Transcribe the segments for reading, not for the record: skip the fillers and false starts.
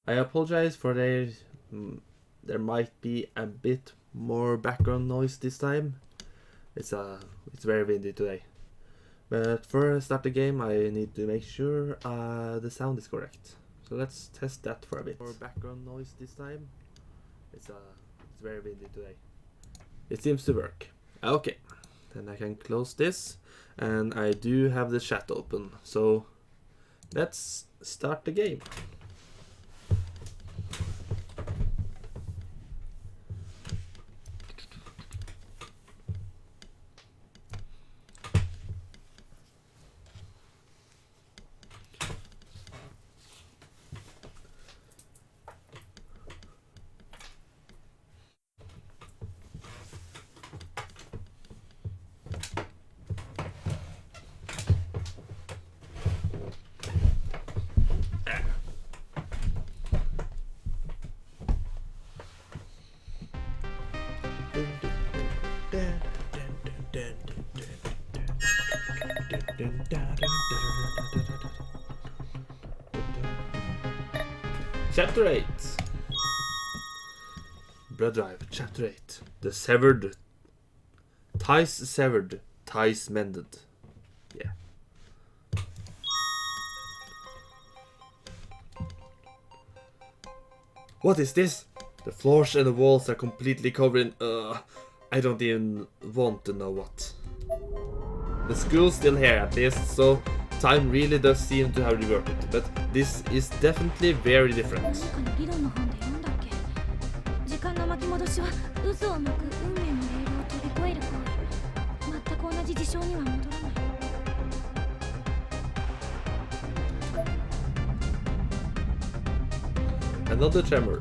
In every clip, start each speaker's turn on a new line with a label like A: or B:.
A: I apologize for there might be a bit more background noise this time. It's very windy today. But before I start the game, I need to make sure the sound is correct. So let's test that for a bit. More background noise this time. It's very windy today. It seems to work. Okay, then I can close this, and I do have the chat open. So let's start the game. Chapter 8. Blood Drive, Chapter 8. The severed. Ties severed, ties mended. Yeah. What is this? The floors and the walls are completely covered in I don't even want to know what. The school's still here at least, so time really does seem to have reverted, but this is definitely very different. Another tremor.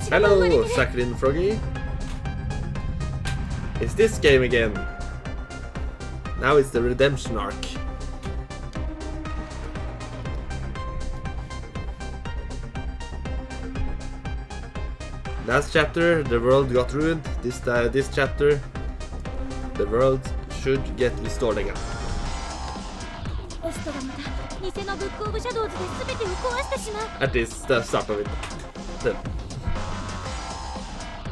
A: Hello, Saccharine Froggy. It's this game again. Now it's the redemption arc. Last chapter, the world got ruined. This chapter, the world should get restored again. At least the start of it. Then.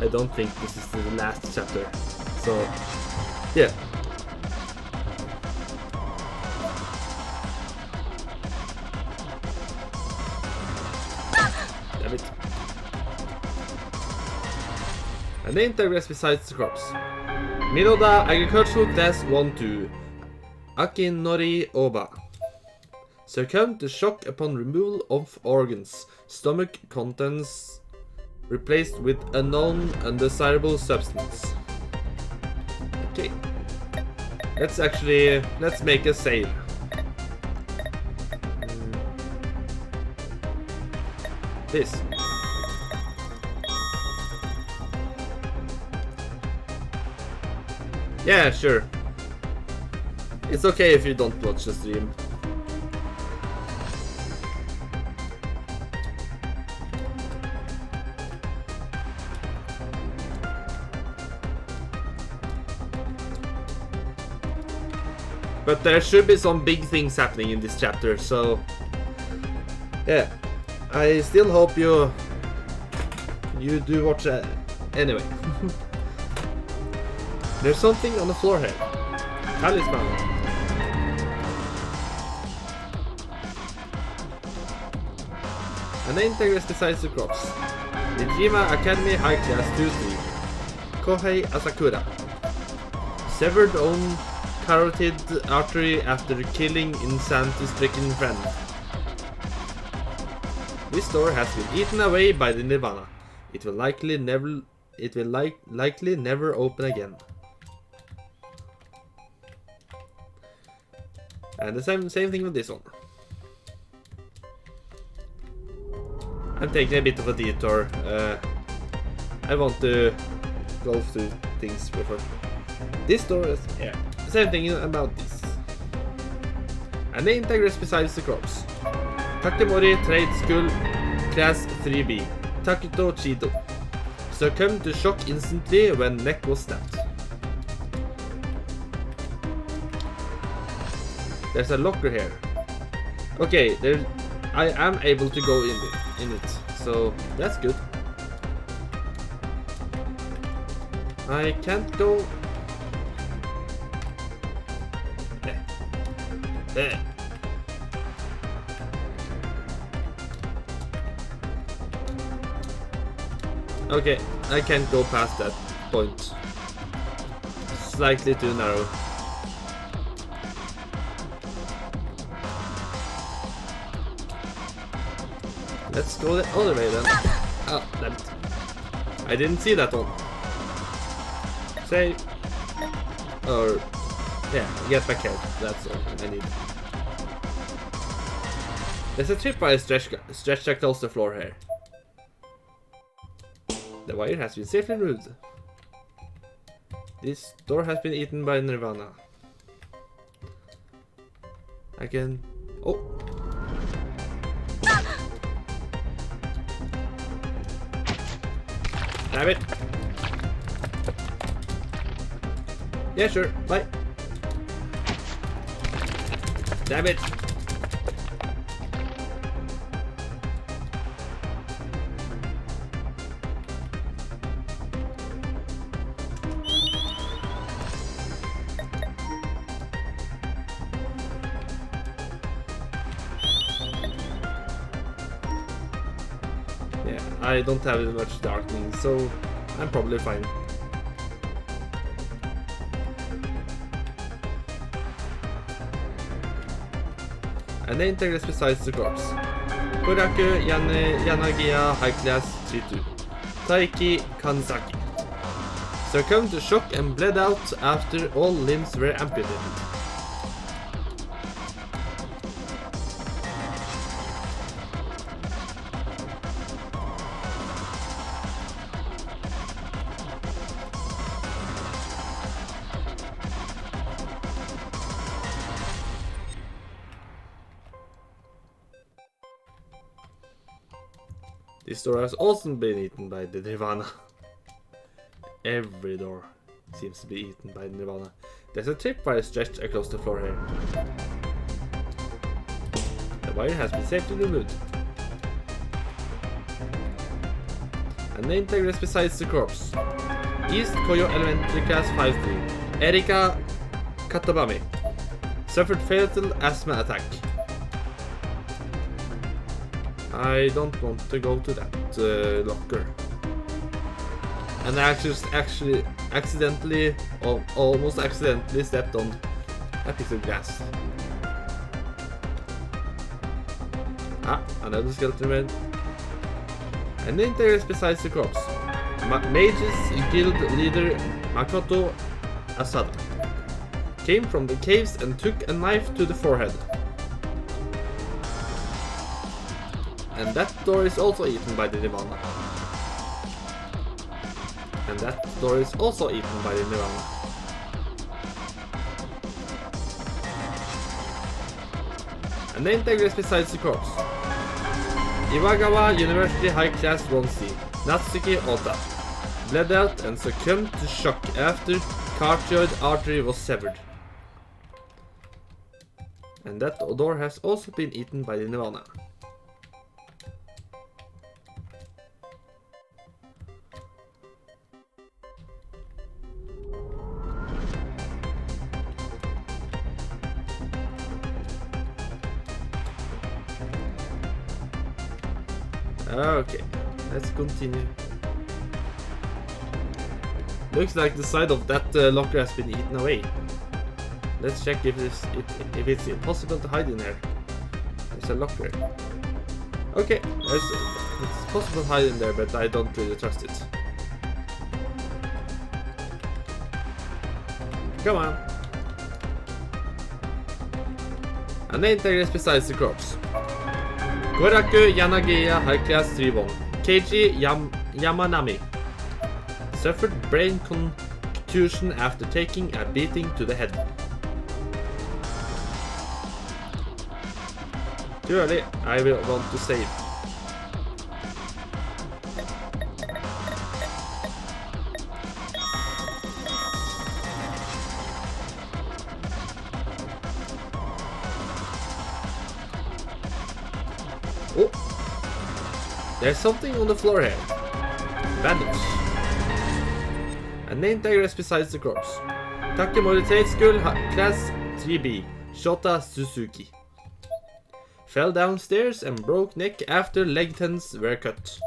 A: I don't think this is the last chapter. So, yeah. Damn it. A name tag rests besides the crops. Minoda Agricultural Class 1-2. Akinori Oba. Succumb to shock upon removal of organs. Stomach contents replaced with unknown undesirable substance. Okay. Let's make a save. This. Yeah, sure. It's okay if you don't watch the stream. But there should be some big things happening in this chapter, so yeah. I still hope you do watch it anyway. There's something on the floor here. Talisman. A name tag rests besides the crops. Nijima Academy High Class 2-3. Kohei Asakura. Severed own carotid artery after killing insanity-stricken friend. This door has been eaten away by the Nirvana. It will likely never open again. And the same thing with this one. I'm taking a bit of a detour. I want to go through things before. This door is same thing about this. A name tag rests besides the crops. Takemori Trade School Class 3B. Takuto Chido. Succumbed to shock instantly when neck was snapped. There's a locker here. Okay, there, I am able to go in it, so that's good. I can't go. There. Okay, I can't go past that point. Slightly too narrow. Let's go the other way then. Oh, damn it. I didn't see that one. Save. Or, yeah, get back here. That's all I need. There's a tripwire stretched across the floor here. The wire has been safely removed. This door has been eaten by Nirvana. I can... Oh! Damn it! Yeah, sure. Bye. Damn it! Yeah, I don't have much darkening, so I'm probably fine. A name tag is besides the corpse. Koraku Yanagiya High Class 32. Taiki Kanzaki. Succumbed to shock and bled out after all limbs were amputated. This door has also been eaten by the Nirvana. Every door seems to be eaten by Nirvana. There's a tripwire stretched across the floor here. The wire has been safely removed. A name tag rests beside the corpse. East Koyo Elementary Class 5-3. Erika Katabami. Suffered fatal asthma attack. I don't want to go to that locker. And I actually accidentally, almost accidentally stepped on a piece of glass. Ah, another skeleton man. And then there is besides the corpse. Mages Guild leader Makoto Asada came from the caves and took a knife to the forehead. And that door is also eaten by the Nirvana. And that door is also eaten by the Nirvana. A name tag is besides the corpse. Iwagawa University High Class 1C. Natsuki Ota. Bled out and succumbed to shock after carotid artery was severed. And that door has also been eaten by the Nirvana. Okay, let's continue. Looks like the side of that locker has been eaten away. Let's check if it's impossible to hide in there. There's a locker. Okay, it's possible to hide in there, but I don't really trust it. Come on. A name tag is besides the corpse. Koraku Yanagiya High Class 3-1. Keiji Yamanami. Suffered brain contusion after taking a beating to the head. Too early, I will want to save. Oh! There's something on the floor here. Bandage. A name tag rests beside the corpse. Takemori Trade School, Class 3B. Shota Suzuki. Fell downstairs and broke neck after leg tendons were cut.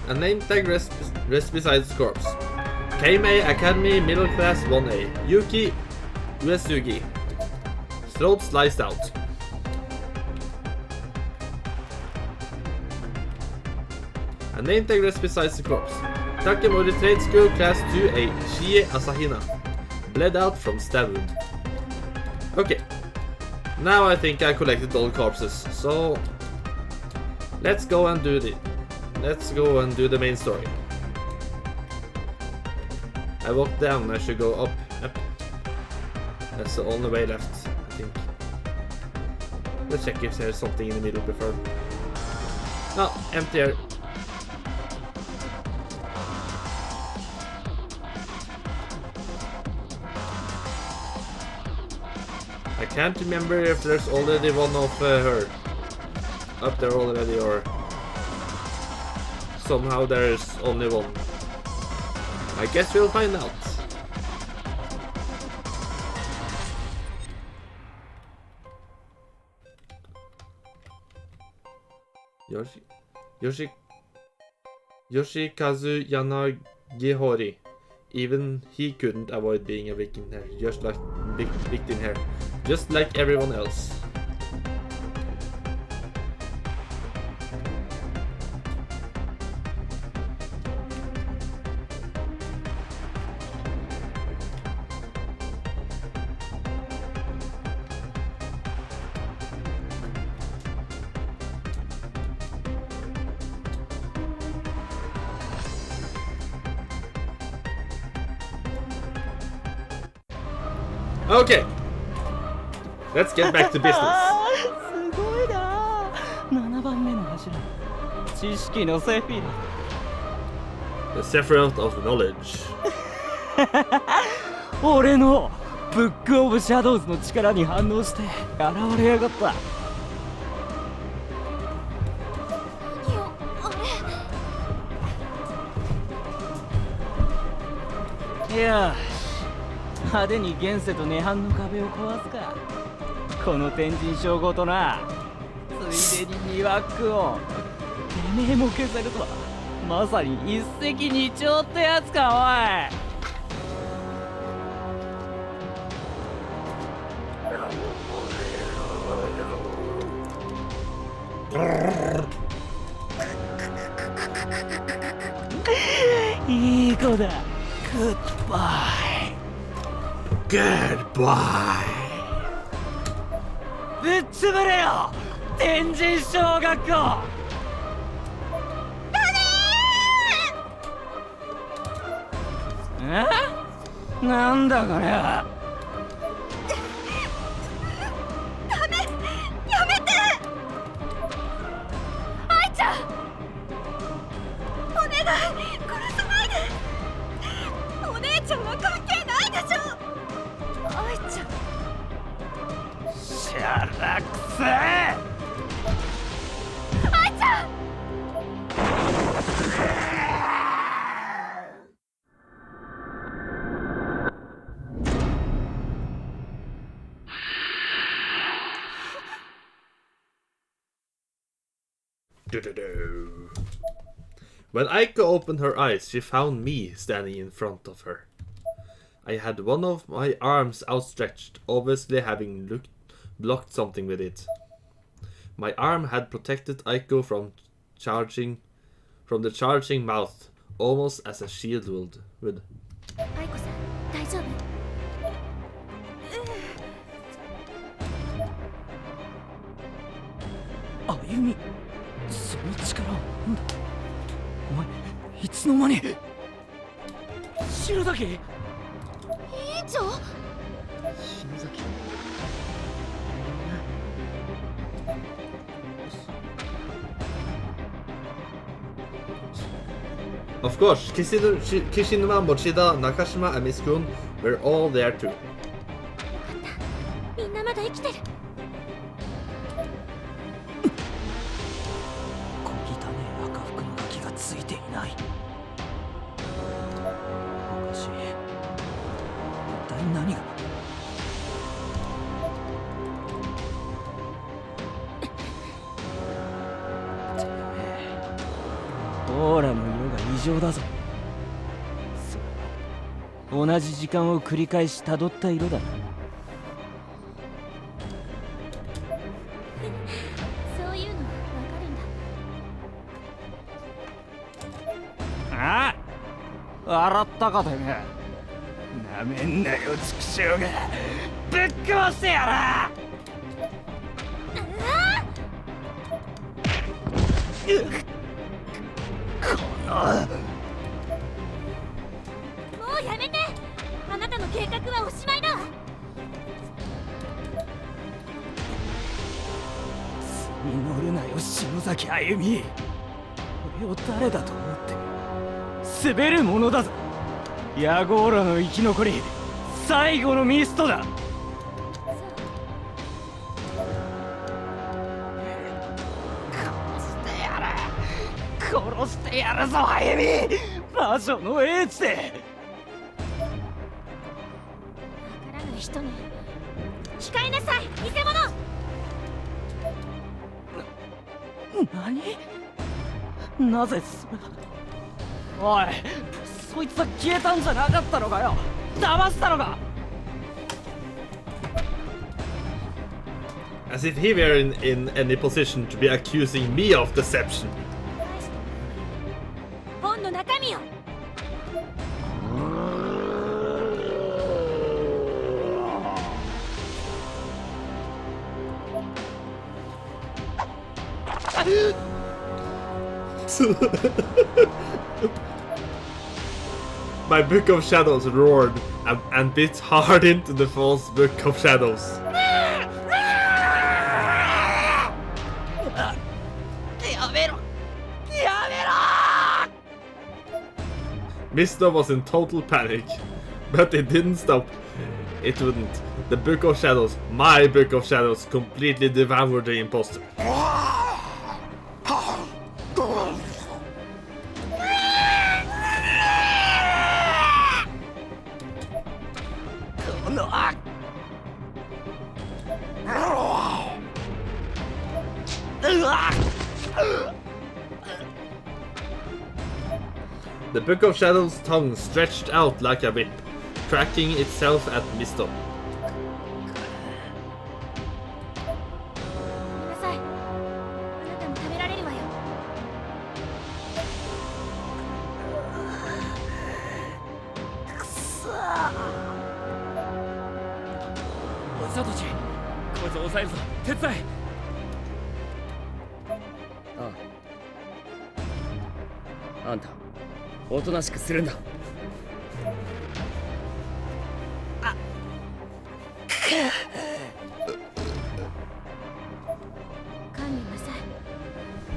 A: A name tag rests beside the corpse. Keimei Academy Middle Class 1A. Yuki Uesugi. Throat sliced out. A name tag rests beside the corpse. Takemori Trade School Class 2A. Shie Asahina. Bled out from stab wound. Okay. Now I think I collected all corpses, so let's go and do the main story. I walked down, I should go up. Yep. That's the only way left, I think. Let's check if there's something in the middle before. No, empty here. I can't remember if there's already one of her up there already, or somehow there's only one. I guess we'll find out. Yoshikazu Yanagihori. Even he couldn't avoid being a victim here, just like everyone else. Okay, let's get back to business.
B: すごいな。7番目の柱。知識のセフィロ。
A: The Sephiroth of Knowledge.
B: 俺のブックオブシャドウズの力に反応して現れやがった。
C: 何よ、あれ。
B: いや。派手に現世と涅槃の壁を壊すか。この天神称号とな。ついでに2枠をてめえも消せるとはまさに一石二鳥ってやつか。おい、いい子だ。グッバイ。
A: Goodbye.
B: ぶっ潰れよ、天神小学校。なんだこれは。
C: ダメ、やめて。愛ちゃん、お願い、殺さないで。お姉ちゃんは関係ないでしょ。愛ちゃん、
B: しゃらくせえ。
C: 愛ちゃん。
A: When Aiko opened her eyes, she found me standing in front of her. I had one of my arms outstretched, obviously having blocked something with it. My arm had protected Aiko from the charging mouth, almost as a shield would.
C: 愛子さん、大丈夫？
B: 歩み、その力はなんだ。お前、いつの間に。白崎。
C: 委員長？
B: 篠崎。
A: Of course, Kishinuma, Mochida, Nakashima, and Miss-kun were all there too.
C: みんなまだ生きてる。
B: 小汚い赤服のガキがついていない。おかしい。一体何が。オーラの色が異常だぞ。それは同じ時間を繰り返し辿った色だな。
C: そういうのわかるんだ。
B: ああ、笑ったかてめえ。なめんなよ畜生が。ぶっ壊してやら。
C: もうやめて。あなたの計画はおしまいだ。
B: 図に乗るなよ篠崎あゆみ。俺を誰だと思って滑るものだぞ。ヤゴーラの生き残り最後のミストだ。殺してやるぞあゆみ。魔女の英知で。
C: わからない人ね。控えなさい、偽物。
B: 何？なぜそれだ。おい、そいつは消えたんじゃなかったのかよ。騙したのか。
A: As if he were in any position to be accusing me of deception.
C: 本の中身を。
A: My Book of Shadows roared and bit hard into the false Book of Shadows. Misto was in total panic, but it didn't stop. It wouldn't. The Book of Shadows, my Book of Shadows, completely devoured the imposter. The Book of Shadows' tongue stretched out like a whip, cracking itself at Misto.
C: ごめんなさい。あなたも食べられるわよ。
B: おいサトシ、こいつを抑えるぞ。手伝え。あんたおとなしくするんだ。
C: 観念なさい。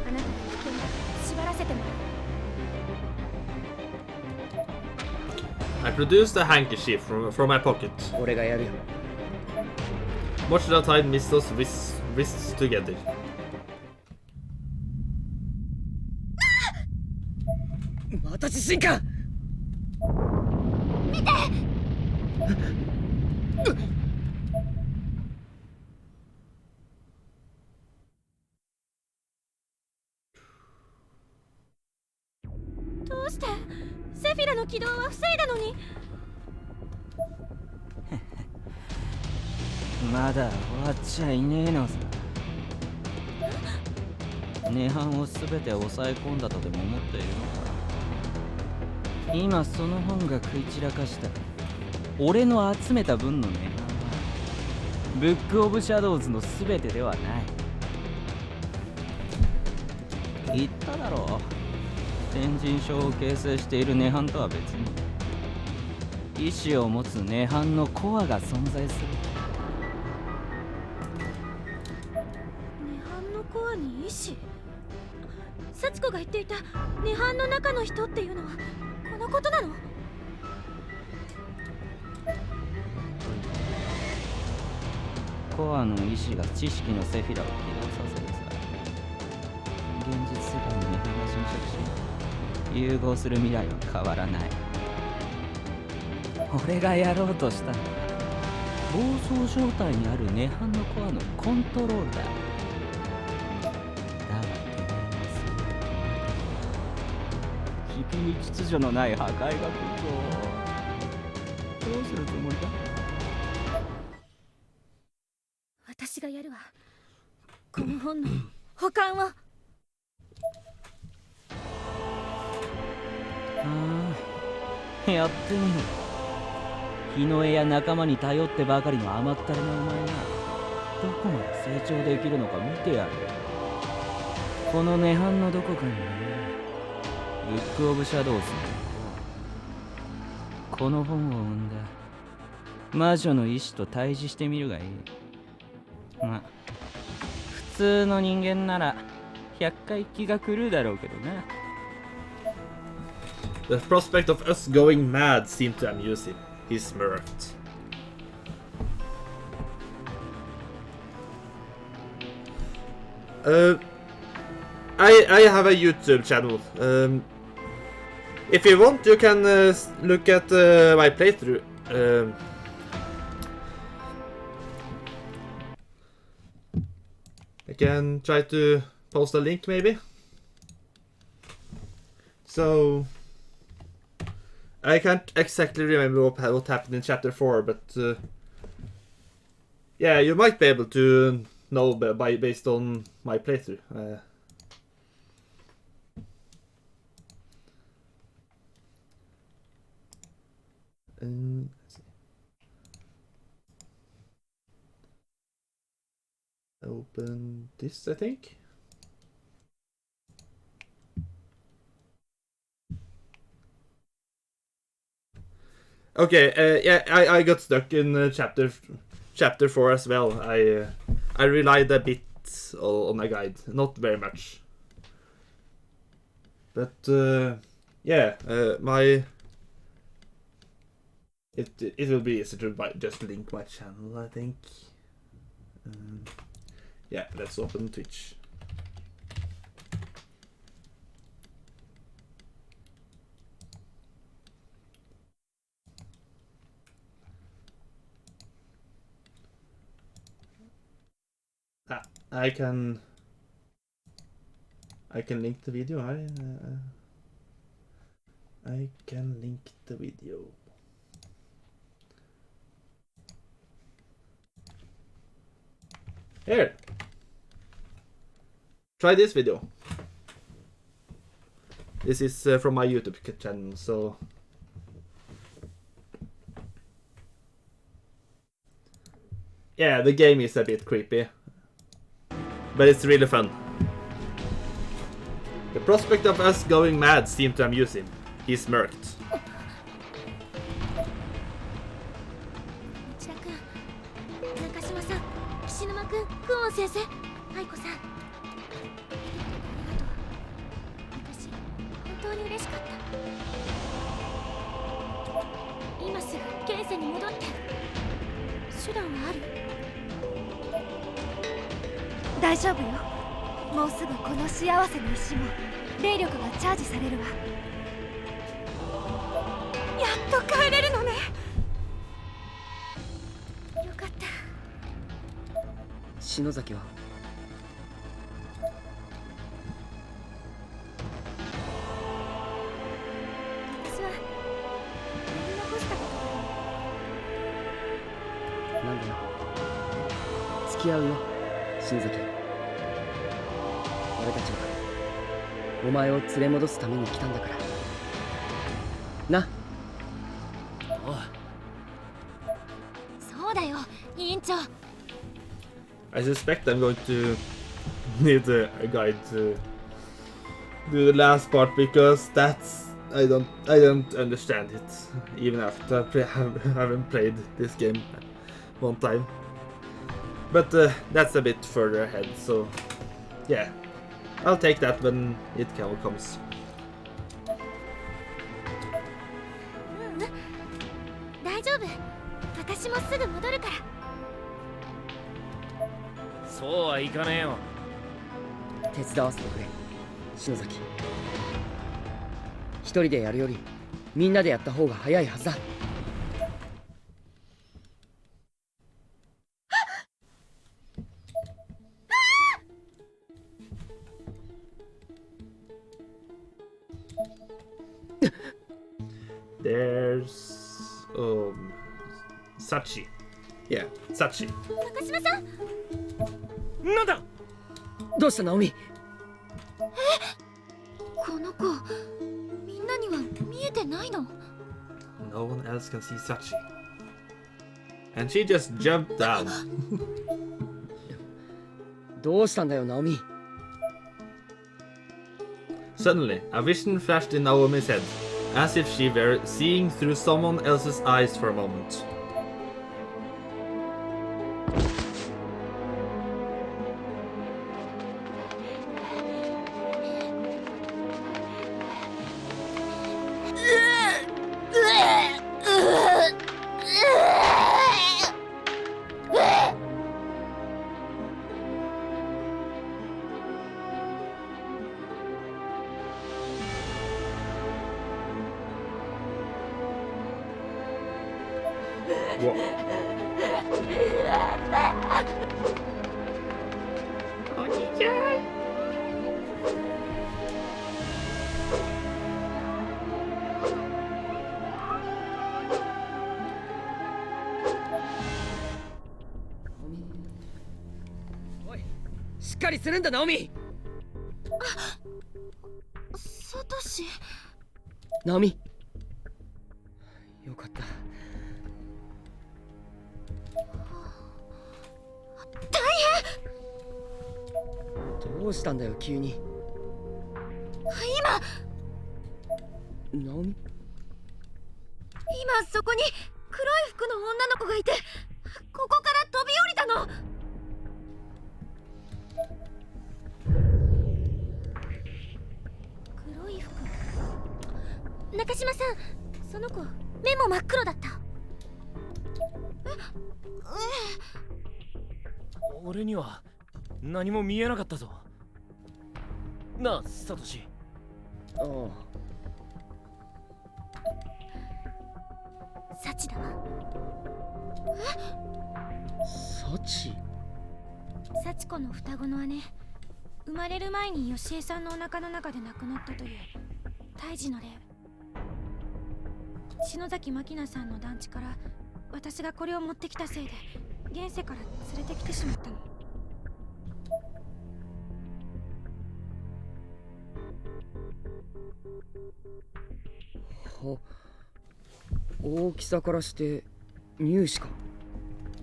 C: あなたの危険だ。縛らせてもらう。
A: I produced a handkerchief from my pocket.
B: 俺がやるよ。
A: Mochida tied Misto's wrists together.
B: また地震か。
C: 見て。どうしてセフィラの起動は防いだのに。
B: まだ終わっちゃいねえのさ。涅槃を全て抑え込んだとでも思っているのか。今その本が食い散らかした俺の集めた分の涅槃はブックオブシャドウズの全てではない。言っただろう。天神章を形成している涅槃とは別に意志を持つ涅槃のコアが存在する。
C: 涅槃のコアに意志。幸子が言っていた涅槃の中の人っていうのはこのことなの？
B: コアの意志が知識のセフィラを起動させるさ。現実世界に涅槃が侵食し、融合する未来は変わらない。俺がやろうとしたのは暴走状態にある涅槃のコアのコントロールだ。だがてめえはそう。君秩序のない破壊が来るぞ。どうするつもりだ？
C: 私がやるわ。この本の保管を。
B: ああ、やってみろ。日の絵や仲間に頼ってばかりの甘ったれなお前がどこまで成長できるのか見てやる。この涅槃のどこかにね、ブック・オブ・シャドウズのこの本を生んだ魔女の意志と対峙してみるがいい。まあ普通の人間なら100回気が狂うだろうけどな。
A: The prospect of us going mad seemed to amuse him. He smirked. I have a YouTube channel. If you want, you can look at my playthrough. I can try to post a link, maybe. So I can't exactly remember what happened in chapter 4, but yeah, you might be able to know based on my playthrough. Let's see. Open this, I think. Okay, yeah, I got stuck in chapter 4 as well. I relied a bit on a guide, not very much. But yeah, it will be easy to just link my channel, I think. Yeah, let's open Twitch. I can link the video. I can link the video. Here. Try this video. This is from my YouTube channel, so yeah, the game is a bit creepy, but it's really fun. The prospect of us going mad seemed to amuse him. He smirked.
C: 内田君、中島さん、岸沼君、クオン先生、愛子さん、ありがとう。私、本当に嬉しかった。今すぐ現世に戻って。手段はある？大丈夫よ。もうすぐこの幸せの石も霊力がチャージされるわ。やっと帰れるのね。よかった。
D: 篠崎は
C: 私はやり残したことが
D: なんだよ。付き合うよ、篠崎。俺たちはお前を連れ戻すために来たんだからな。
B: おい、
C: そうだよ、委員長。
A: I suspect I'm going to need a guide to do the last part because I don't understand it even after I haven't played this game one time. But that's a bit further ahead, so yeah. I'll take that when it comes.
C: 大丈夫。私もすぐ戻るから。
B: そうはいかねえよ。
D: 手伝わせてくれ、篠崎。一人でやるよりみんなでやった方が早いはずだ。
A: There's Sachi. Yeah, Sachi.
C: 中島さん、
B: なんだ。
D: どうしたナオミ？
C: この子、みんなには見えてないの？
A: No one else can see Sachi. And she just jumped down.
D: どうしたんだよナオミ？
A: Suddenly, a vision flashed in Naomi's head, as if she were seeing through someone else's eyes for a moment. Whoa.
D: Oh, おい、しっかりするんだナオミ。
C: サトシ。
D: ナオミ、よかった。どうしたんだよ急に。ナオミ？
C: 今そこに黒い服の女の子がいて、ここから飛び降りたの。黒い服。中島さん、その子目も真っ黒だった。
B: 俺には何も見えなかったぞ。なあ、サトシ。
D: ああ。
C: サチだわ。
D: サチ？
C: サチコの双子の姉。生まれる前にヨシエさんのお腹の中で亡くなったという胎児の霊。篠崎真希菜さんの団地から私がこれを持ってきたせいで現世から連れてきてしまったの。
D: 大きさからして乳歯か。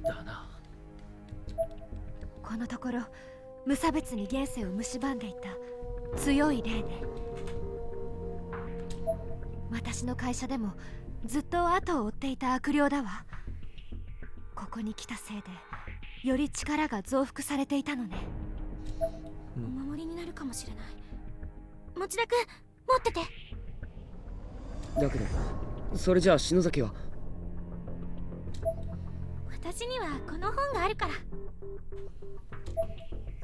B: だな。
C: このところ無差別に現世を蝕んでいた強い霊ね。私の会社でもずっと後を追っていた悪霊だわ。ここに来たせいでより力が増幅されていたのね。お守りになるかもしれない。持田君、持ってて。
D: だけどそれじゃあ篠崎は。
C: 私にはこの本があるから。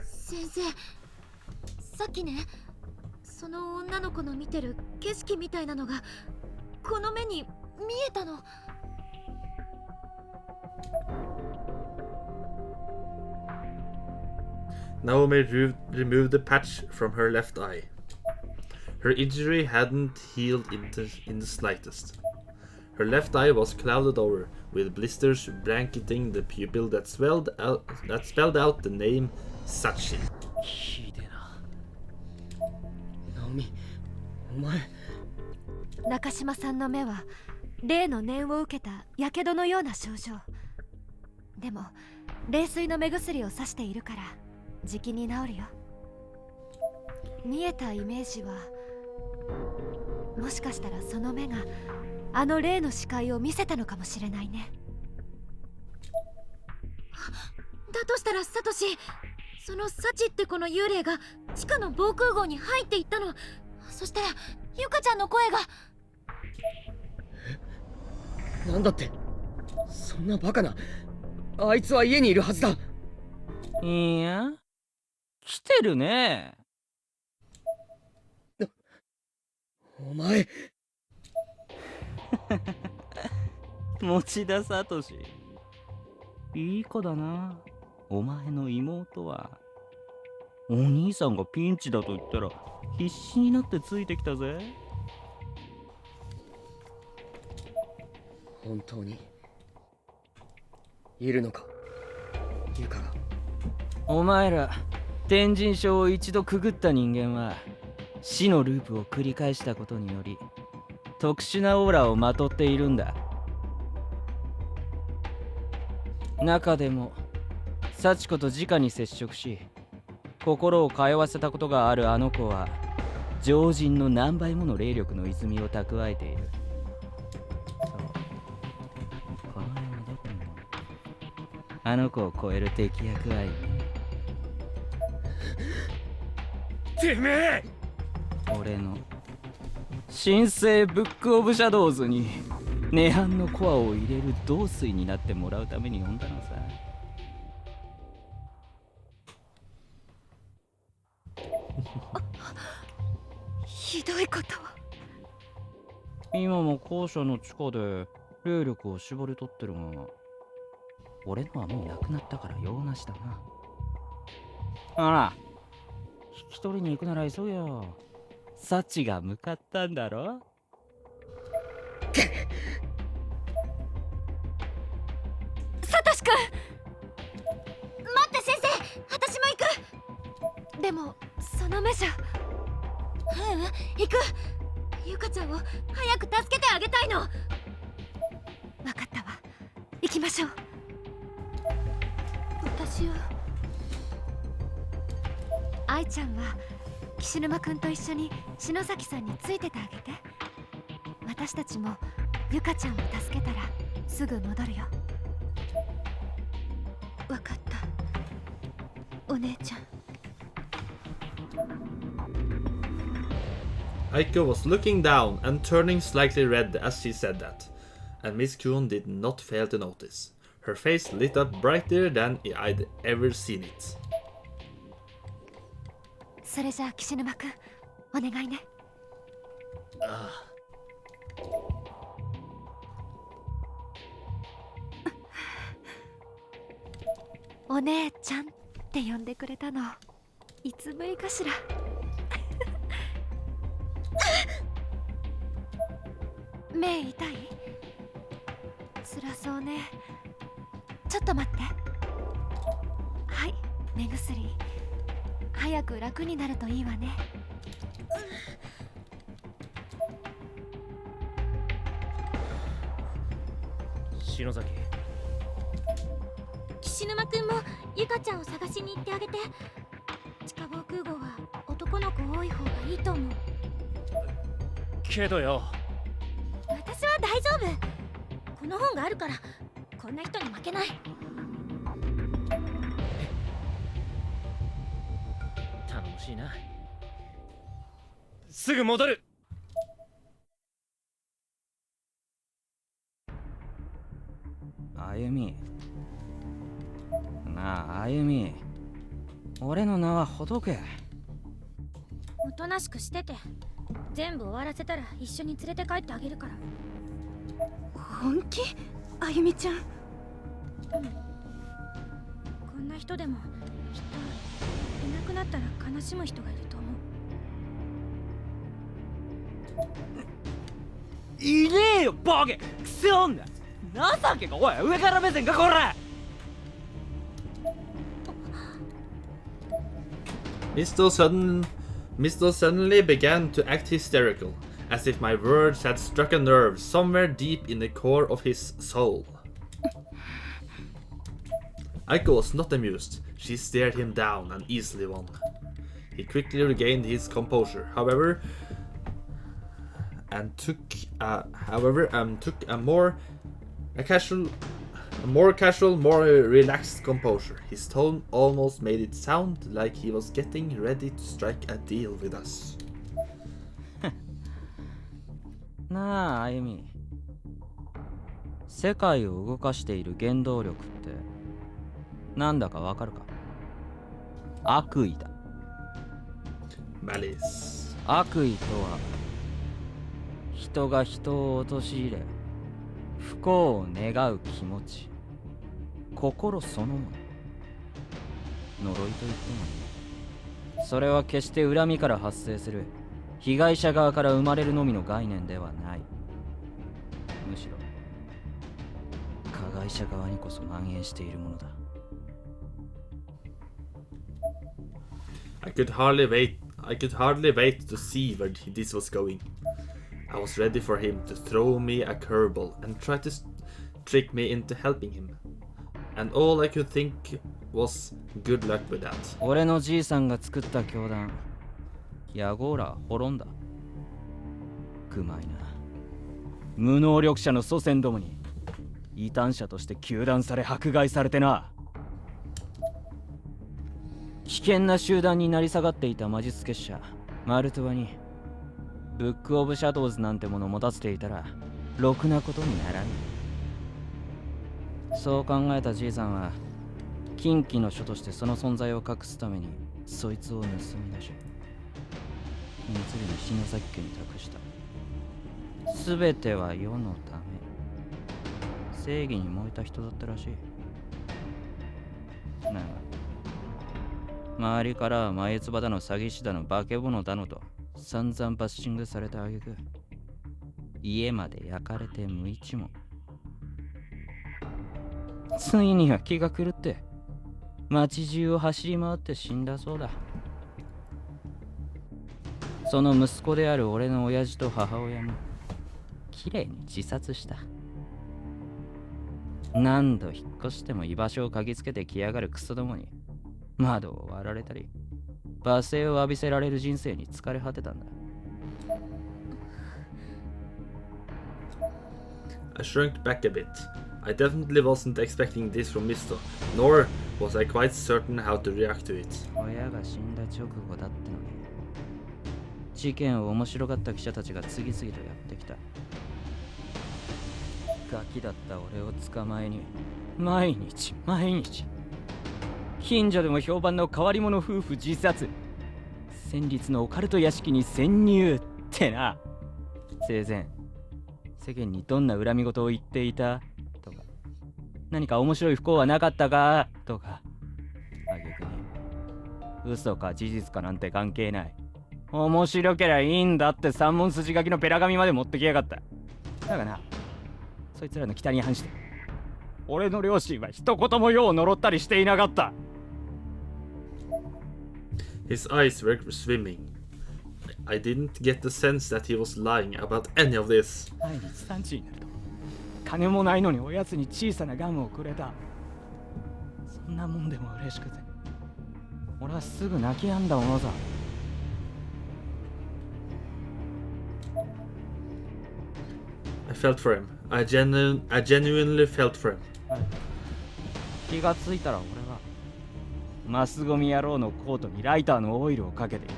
C: 先生、さっきね、その女の子の見てる景色みたいなのがこの目に見えたの。
A: Naomi removed the patch from her left eye. Her injury hadn't healed in the slightest. Her left eye was clouded over, with blisters blanketing the pupil that spelled out the name Sachi.
B: ひでえな。
D: ナオミ、お前。
C: 中島さんの目は霊の念を受けた火傷のような症状。でも冷水の目薬をさしているからじきに治るよ。見えたイメージは、もしかしたらその目があの霊の視界を見せたのかもしれないね。だとしたらサトシ、そのサチってこの幽霊が地下の防空壕に入っていったの。そしたらゆかちゃんの声が。
D: なんだって、そんなバカな。あいつは家にいるはずだ。
B: いや、来てるね。
D: お前。
B: 持田聡。いい子だな、お前の妹は。お兄さんがピンチだと言ったら必死になってついてきたぜ。
D: 本当にいるのか、ゆかが。
B: お前ら天神症を一度くぐった人間は死のループを繰り返したことにより特殊なオーラをまとっているんだ。中でも幸子と直に接触し心を通わせたことがあるあの子は常人の何倍もの霊力の泉を蓄えている。そう、この世のどこにもあの子を超える敵役はいね
D: てめえ。
B: 俺の神聖ブックオブシャドウズに涅槃のコアを入れる導水になってもらうために呼んだのさ。
C: ひどいことを。
B: 今も校舎の地下で霊力を絞り取ってるが、俺のはもうなくなったから用なしだな。あら、引き取りに行くなら急げよ。サチが向かったんだろ。
C: サトシ君、待って先生、私も行く。でもその目じゃ。行く。ゆかちゃんを早く助けてあげたいの。分かったわ、行きましょう。私は愛ちゃんは岸沼君と一緒に篠崎さんについててあげて。私たちもゆかちゃんを助けたらすぐ戻るよ。分かった、お姉ちゃん。
A: Aiko was looking down and turning slightly red as she said that, and Miss Kuhn did not fail to notice. Her face lit up brighter than I'd ever seen it.
C: それじゃあ岸沼君、お願いね。お姉ちゃんって呼んでくれたのいつぶりかしら。目痛い？辛そうね。ちょっと待って。はい、目薬。早く楽になるといいわね。
B: 篠崎、
E: 岸沼くんもゆかちゃんを探しに行ってあげて。地下防空壕は男の子多い方がいいと思う。
B: けどよ、
E: 私は大丈夫。この本があるからこんな人に負けない。
B: 頼もしいな。すぐ戻る。あゆみ、なああゆみ、俺の名はほどけ。
E: おとなしくしてて。全部終わらせたら一緒に連れて帰ってあげるから。
C: 本気？あゆみちゃん。
E: こんな人でもきっといなくなったら悲しむ人がいると思う。
B: いねえよバケ、クセ女。情けが。おい、上から目線かこら。
A: Misto suddenly began to act hysterical, as if my words had struck a nerve somewhere deep in the core of his soul. Aiko was not amused. She stared him down, and easily won. He quickly regained his composure, however, and took a more A more casual, more relaxed composure. His tone almost made it sound like he was getting ready to strike a deal with us.
B: なあ歩み、世界を動かしている原動力ってなんだかわかるか？悪意だ。
A: Malice.
B: 悪意とは人が人を陥れ不幸を願う気持ち、心そのもの。呪いと言ってもいい。それは決して恨みから発生する被害者側から生まれるのみの概念ではない。むしろ加害者側にこそ蔓延しているものだ。
A: I could hardly wait to see where this was going. I was ready for him to throw me a curveball and try to trick me into helping him. And all I could think was good luck with that.
B: 俺のじいさんが作った教団、ヤゴーラ滅んだ。くまいな。無能力者の祖先どもに異端者として糾弾され迫害されてな。危険な集団になり下がっていた魔術結社マルトワにブック・オブ・シャドウズなんてものを持たせていたらろくなことにならん。そう考えたじいさんは禁忌の書としてその存在を隠すためにそいつを盗み出し蜜に篠崎家に託した。すべては世のため。正義に燃えた人だったらしい。なあ、周りからは眉唾だの詐欺師だの化け物だのと散々バッシングされた挙句、家まで焼かれて無一文。ついには気が狂って街中を走り回って死んだそうだ。その息子である俺の親父と母親もきれいに自殺した。何度引っ越しても居場所を嗅ぎつけてきやがるクソどもに窓を割られたり罵声を浴びせられる人生に疲れ果てたんだ。
A: I shrunk back a bit. I definitely wasn't expecting this from Misto, nor was I quite certain how to react to it.
B: 親が死んだ直後だってのに事件を面白がった記者たちが次々とやってきた。ガキだった俺を捕まえに毎日近所でも評判の変わり者夫婦自殺、戦慄のオカルト屋敷に潜入ってな。生前世間にどんな恨み事を言っていたとか、何か面白い不幸はなかったかとか、挙句に嘘か事実かなんて関係ない、面白けりゃいいんだって三文筋書きのペラ紙まで持ってきやがった。だがな、そいつらの期待に反して俺の両親は一言も世を呪ったりしていなかった。
A: His eyes were swimming. I didn't get the sense that he was lying about any of this.
B: 毎日3時になると金もないのにおやつに小さなガムをくれた。そんなもんでも嬉しくて俺はすぐ泣き止んだものさ。
A: I felt for him. I genuinely felt for him.
B: 気がついたら俺はマスゴミ野郎のコートにライターのオイルをかけていた。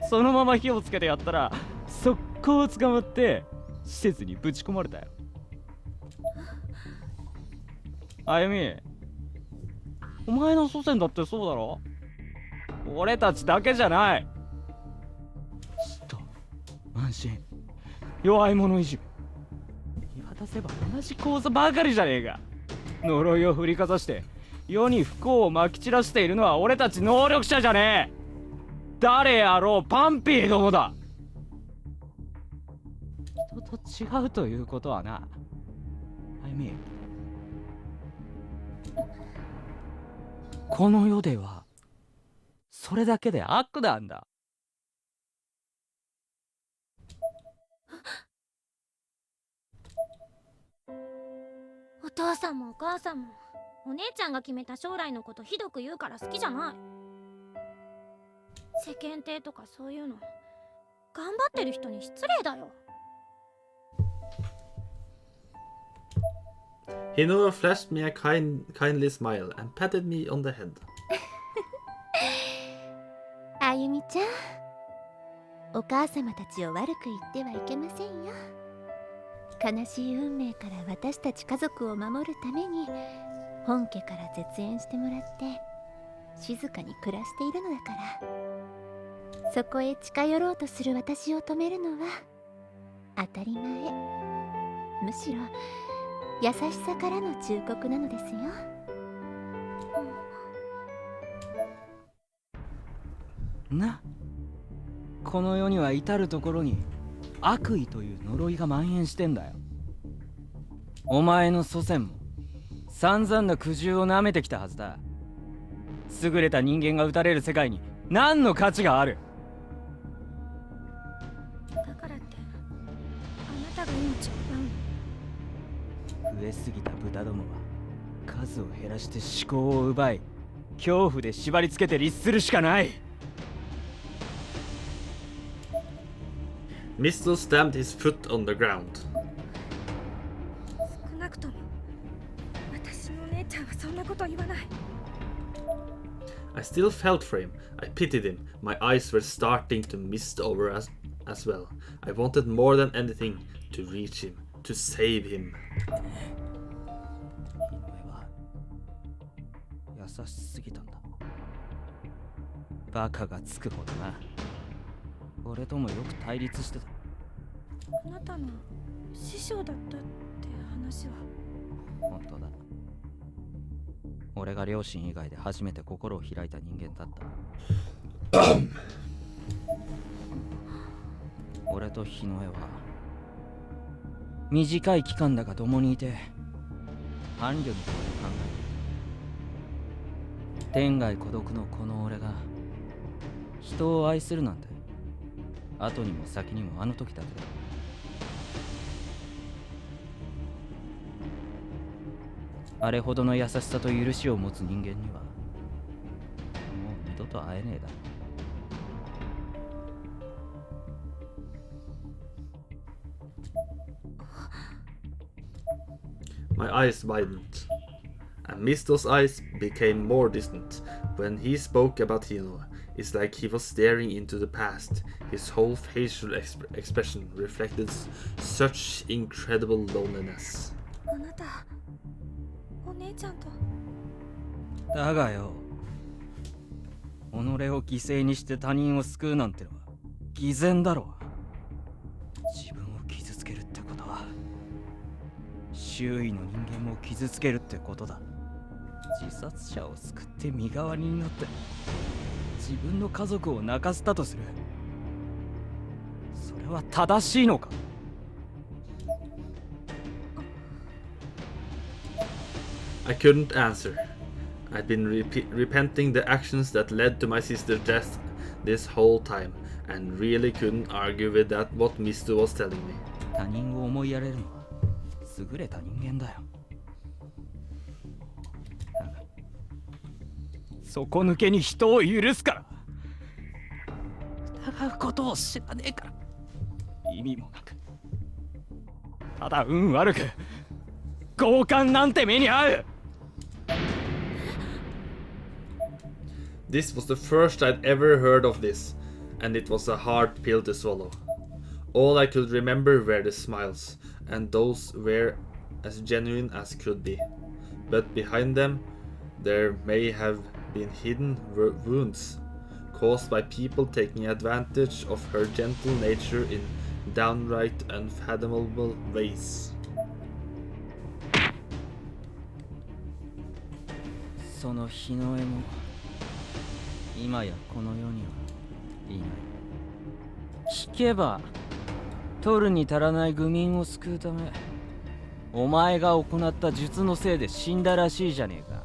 B: そのまま火をつけてやったら速攻捕まって施設にぶち込まれたよ。あゆみ、お前の祖先だってそうだろ。俺たちだけじゃない。嫉妬、慢心、弱い者いじめ、見渡せば同じ構図ばかりじゃねえか。呪いを振りかざして世に不幸をまき散らしているのは俺たち能力者じゃねえ。誰やろうパンピーどもだ。人と違うということはな、あゆみ、この世ではそれだけで悪なんだ。
E: お父さんもお母さんもお姉ちゃんが決めた将来のことひどく言うから好きじゃない。世間体とかそういうの頑張ってる人に失礼だよ。
A: Hino flashed me a kindly smile and patted me on the head.
E: あゆみちゃん、お母様たちを悪く言ってはいけませんよ。悲しい運命から私たち家族を守るために本家から絶縁してもらって静かに暮らしているのだから、そこへ近寄ろうとする私を止めるのは当たり前、むしろ優しさからの忠告なのですよ。
B: な、この世には至る所に悪意という呪いが蔓延してんだよ。お前の祖先も散々な苦渋を舐めてきたはずだ。優れた人間が撃たれる世界に何の価値がある？
E: だからってあなたが命を奪うの？
B: 増えすぎた豚どもは数を減らして思考を奪い、恐怖で縛り付けて律するしかない。
A: Misto stamped his foot on the ground.
E: 少なくとも私の姉ちゃんはそんなこと言わない。
A: I still felt for him. I pitied him. My eyes were starting to mist over as well. I wanted more than anything to reach him, to save him.
B: 優しすぎたんだ。バカがつくほどな。俺ともよく対立してた。
E: あなたの師匠だったって話は？
B: 本当だ。俺が両親以外で初めて心を開いた人間だった。俺と日野絵は短い期間だが共にいて伴侶のことを考えていた。天涯孤独のこの俺が人を愛するなんて後にも先にもあの時だけだ。あれほどの優しさと許しを持つ人間にはもう二度と会えねえだ。
A: My eyes widened, and Misto's eyes became more distant. When he spoke about Hino, it's like he was staring into the past. His whole facial expression reflected such incredible loneliness.
E: あなたお姉ちゃんと。
B: だがよ、己を犠牲にして他人を救うなんてのは偽善だろう。自分を傷つけるってことは周囲の人間も傷つけるってことだ。自殺者を救って身代わりになって自分の家族を泣かせたとする。それは正しいのか？
A: I couldn't answer. I'd been repenting the actions that led to my sister's death this whole time, and really couldn't argue with that what Misto was telling me.
B: 他人を思いやれるのは優れた人間だよ。だが底抜けに人を許すから、疑うことを知らねえから意味もなく、ただ運悪く強姦なんて目に遭う。
A: This was the first I'd ever heard of this, and it was a hard pill to swallow. All I could remember were the smiles, and those were as genuine as could be. But behind them, there may have been hidden wounds, caused by people taking advantage of her gentle nature in downright unfathomable ways.
B: その日の絵も今やこの世にはいない。聞けば取るに足らない愚民を救うためお前が行った術のせいで死んだらしいじゃねえか。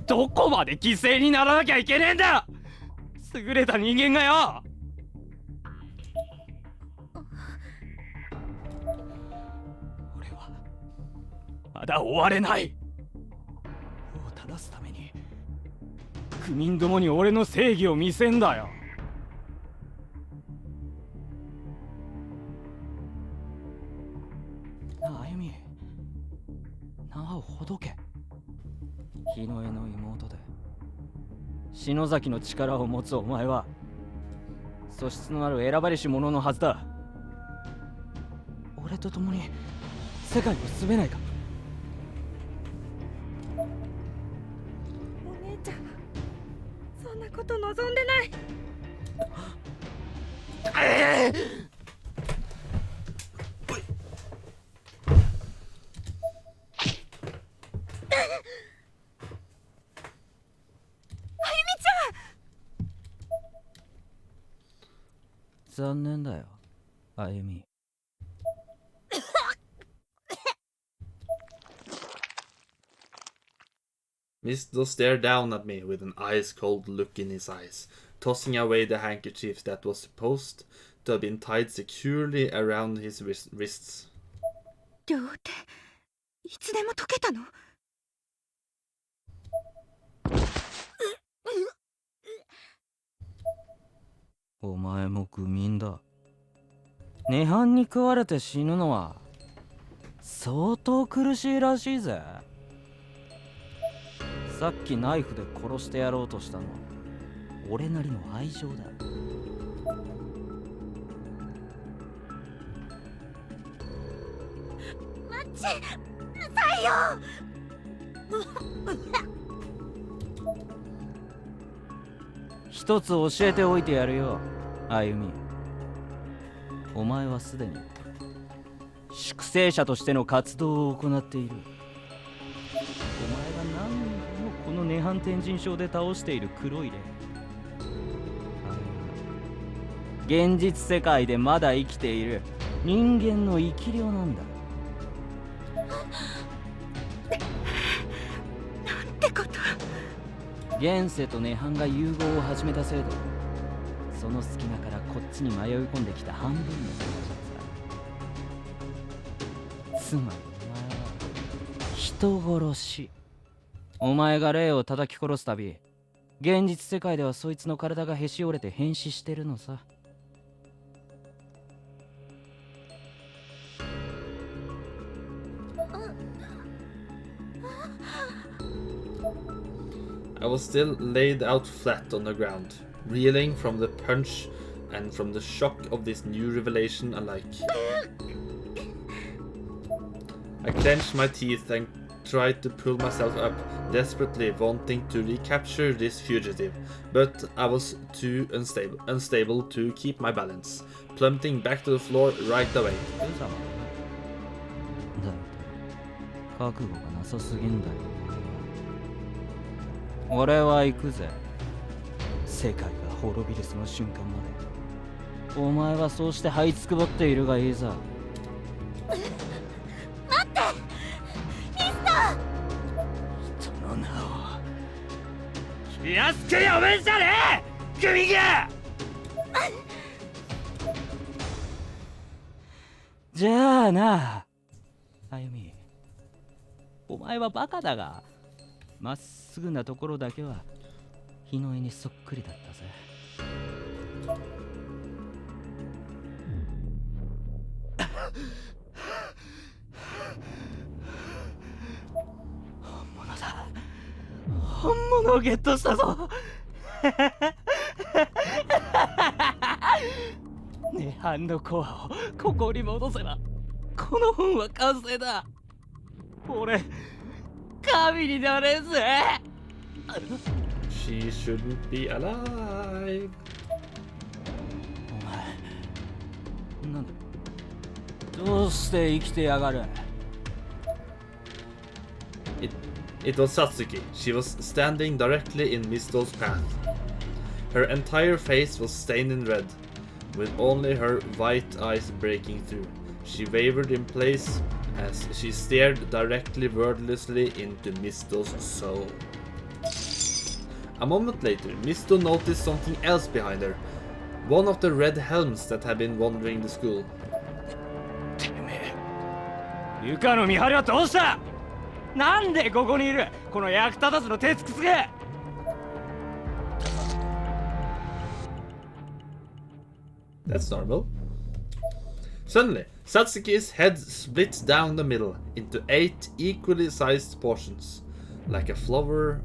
B: どこまで犠牲にならなきゃいけねえんだ、優れた人間がよ。俺はまだ終われない。世を正すために愚民どもに俺の正義を見せんだよ。なあ、あゆみ、縄をほどけ。日の絵の妹で篠崎の力を持つお前は素質のある選ばれし者のはずだ。俺と共に世界を進めないか。
C: お姉ちゃんはそんなこと望んでない。
B: 残念だよ、あゆみ。
A: Misto stared down at me with an ice-cold look in his eyes, tossing away the handkerchief that was supposed to have been tied securely around his wrists.
C: 両手いつでも溶けたの？
B: お前も愚民だ。涅槃に食われて死ぬのは相当苦しいらしいぜ。さっきナイフで殺してやろうとしたのは俺なりの愛情だ。
C: 待ちなさいよ。
B: 一つ教えておいてやるよ、あゆみ。お前はすでに粛清者としての活動を行っている。お前が何人もこの涅槃天神症で倒している黒い霊、あれは現実世界でまだ生きている人間の生き量なんだ。
C: なんてこと。
B: 現世と涅槃が融合を始めたせいで、その隙間からこっちに迷い込んできた半分の人たちさ。つまりお前は人殺し。お前が霊を叩き殺すたび、現実世界ではそいつの体がへし折れて変死してるのさ。
A: I was still laid out flat on the ground, reeling from the punch and from the shock of this new revelation alike. I clenched my teeth and tried to pull myself up, desperately wanting to recapture this fugitive, but I was too unstable to keep my balance, plummeting back to the floor right away.
B: だいたい覚悟がなさすぎんだよ。俺は行くぜ。世界が滅びるその瞬間まで。お前はそうして這いつくばっているがいいさ。
C: 待ってミスター。
B: 人の名を気安く呼ぶんじゃねえ、グミが。じゃあな、あゆみ。お前はバカだが、まっすぐなところだけは日の絵にそっくりだったぜ。本物だ。本物をゲットしたぞ。涅槃のコアをここに戻せばこの本は完成だ。俺神になれんぜ。
A: She shouldn't be alive.
B: お前なんだ、どうして生きてやがる。
A: It was Satsuki. She was standing directly in Misto's path. Her entire face was stained in red, with only her white eyes breaking through. She wavered in place as she stared directly wordlessly into Misto's soul. A moment later, Misto noticed something else behind her. One of the red helms that had been wandering the school.
B: てめえ、ユカの見張りはどうした。なんでここにいる、この役立たずの鉄くすげ。
A: That's normal. Suddenly, Satsuki's head splits down the middle into 8 equally sized portions, like a flower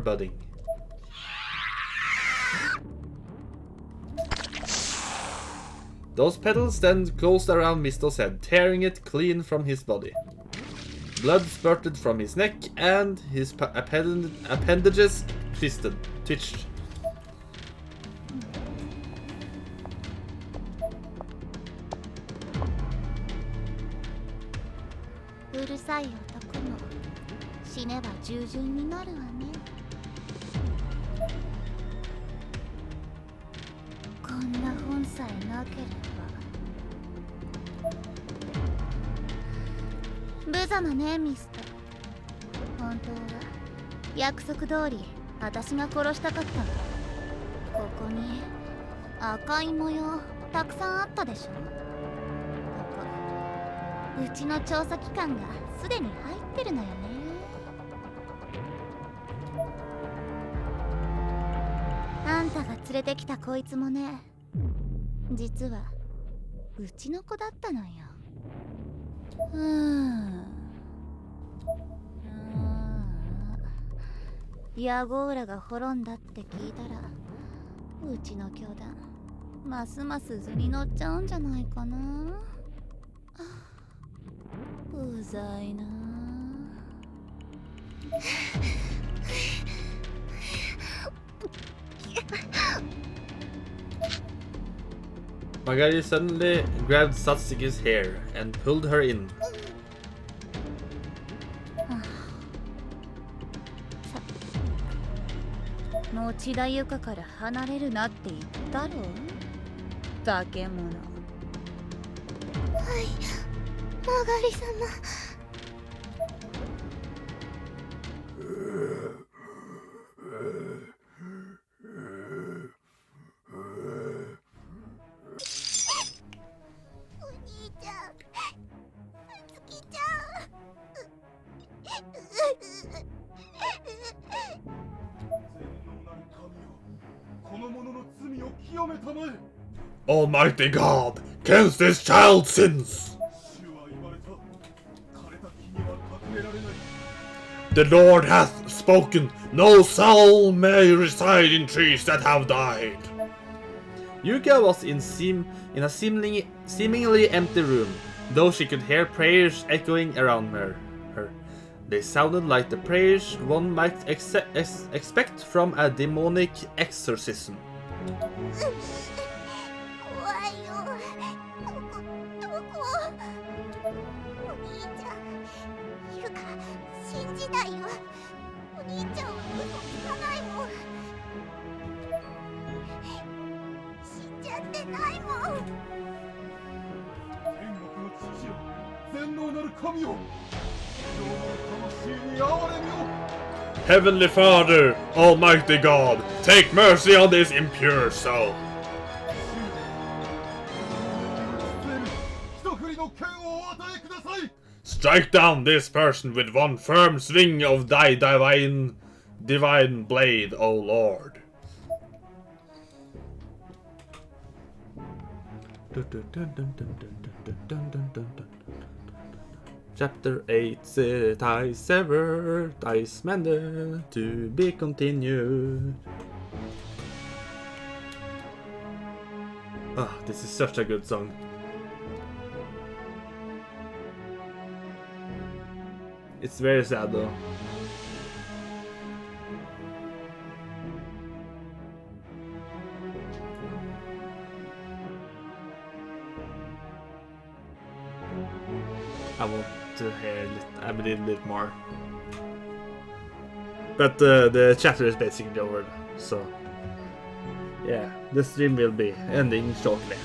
A: budding. Those petals then closed around Misto's head, tearing it clean from his body. Blood spurted from his neck, and his appendages twitched.
E: うるさい男も死ねば従順になるわね。こんな本さえなければ。無様ねミスター。本当は約束通り私が殺したかったの。ここに赤い模様たくさんあったでしょ。うちの調査機関がすでに入ってるのよね。あんたが連れてきたこいつもね、実はうちの子だったのよ。ヤゴーラが滅んだって聞いたら、うちの教団ますます図に乗っちゃうんじゃないかな。うざいな。
A: Magari suddenly grabbed Satsuki's hair and pulled her in.
E: 持田ゆかから離れるなって言ったろ。化け物。はい、マガリ様。お兄ちゃん、つきちゃん。
A: Almighty God, cleanse this child's sins! The Lord hath spoken, no soul may reside in trees that have died. Yuka was in a seemingly empty room, though she could hear prayers echoing around her. They sounded like the prayers one might expect from a demonic exorcism.
E: 怖いよ。どこ？お兄ちゃん、ゆか信じないよ。お兄ちゃんは嘘つかないもん。死んじゃってないもん。
F: 天国の父よ、全能なる神よ、人の魂に憐れみを。
A: Heavenly Father, Almighty God, take mercy on this impure soul. Strike down this person with one firm swing of thy divine blade, O Lord. Chapter 8, ties severed, ties mended, to be continued. Ah, this is such a good song. It's very sad though. I want to hear a little bit more. But the chapter is basically over, so yeah, the stream will be ending shortly.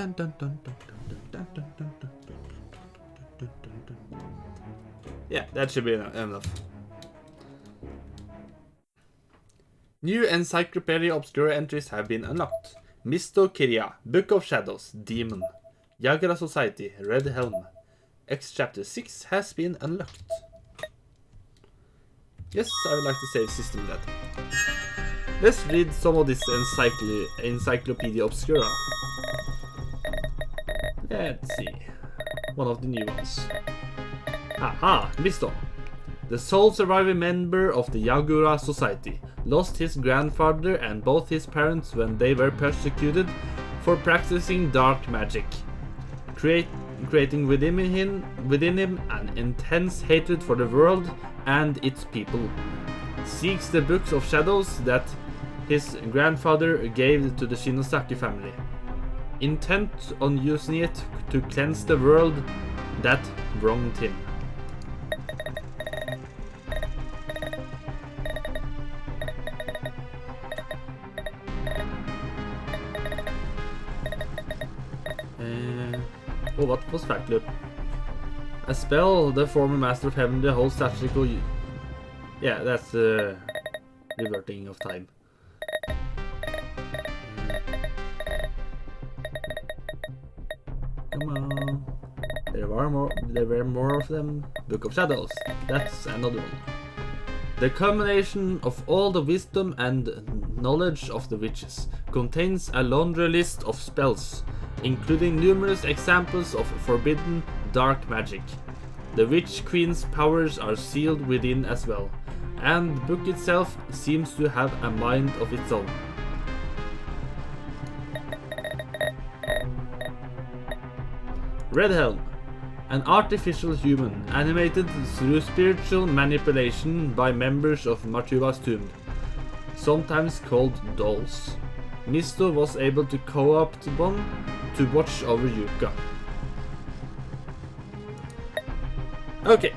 A: Dun, dun, dun, dun, dun, dun, dun, dun, dun, dun, dun, dun. Yeah, that should be enough. New Encyclopedia Obscura entries have been unlocked. Misto Kiria, Book of Shadows, Demon. Yagura Society, Red Helm. X Chapter 6 has been unlocked. Yes, I would like to save system that. Let's read some of this Encyclopedia Obscura. Let's see. One of the new ones. Aha, Misto. The sole surviving member of the Yagura Society lost his grandfather and both his parents when they were persecuted for practicing dark magic, creating within him an intense hatred for the world and its people. Seeks the Books of Shadows that his grandfather gave to the Shinosaki family, intent on using it to cleanse the world that wronged him. Oh, what was Fact Loop? A spell the former Master of Heaven holds statistical. Yeah, that's reverting of time. Come on. There were more of them. Book of Shadows. That's another one. The culmination of all the wisdom and knowledge of the witches contains a laundry list of spells, including numerous examples of forbidden dark magic. The Witch Queen's powers are sealed within as well, and the book itself seems to have a mind of its own. Red Helm. An artificial human, animated through spiritual manipulation by members of Matuba's tomb, sometimes called dolls. Misto was able to co-opt one to watch over Yuka. Okay.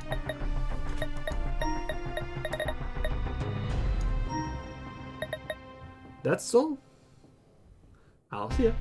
A: That's all. I'll see ya.